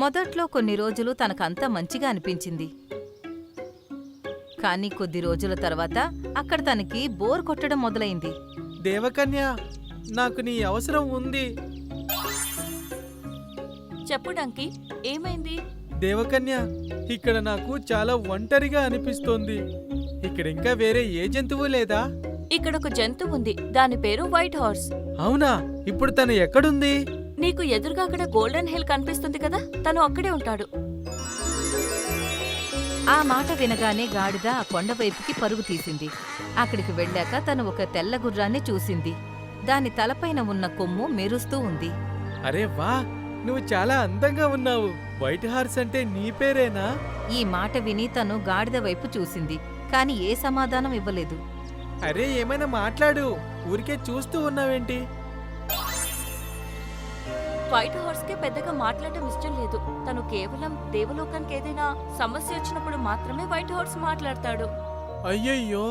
మొదట్లో కొన్ని రోజులు తనకంతా మంచిగా అనిపించింది. కానీ కొద్ది రోజుల తర్వాత అక్కడ తనకి బోర్ కొట్టడం మొదలైంది. దేవకన్య, నాకు నీ అవసరం ఉంది. చెప్పు డంకీ, ఏమైంది? దేవకన్య, ఇక్కడ నాకు చాలా ఒంటరిగా అనిపిస్తోంది. ఇక్కడ ఇంకా వేరే ఏ జంతువు లేదా? ఇక్కడొక జంతువు ఉంది, దాని పేరు వైట్ హార్స్. అవునా? ఇప్పుడు తను ఎక్కడుంది? నీకు ఎదురుగా అక్కడ గోల్డెన్ హిల్ కనిపిస్తుంది కదా, తను అక్కడే ఉంటాడు. ఆ మాట వినగానే గాడిద ఆ కొండవైపుకి పరుగు తీసింది. అక్కడికి వెళ్ళాక తను ఒక తెల్ల గుర్రాన్ని చూసింది. దాని తలపైన ఉన్న కొమ్ము మెరుస్తూ ఉంది. అరే వా, నువ్వు చాలా అందంగా ఉన్నావు. వైట్ హార్స్ అంటే నీ పేరేనా? ఈ మాట విని తను గాడిద వైపు చూసింది, కాని ఏ సమాధానం ఇవ్వలేదు. అరే, ఏమైనా మాట్లాడు, ఊరికే చూస్తూ ఉన్నావేంటి? వైట్ హార్స్ కి పెద్దగా మాట్లాడటం ఇష్టం లేదు. తను కేవలం దేవలోకానికి ఏదైనా సమస్య వచ్చినప్పుడు మాత్రమే వైట్ హార్స్ మాట్లాడతాడు. అయ్యయ్యో,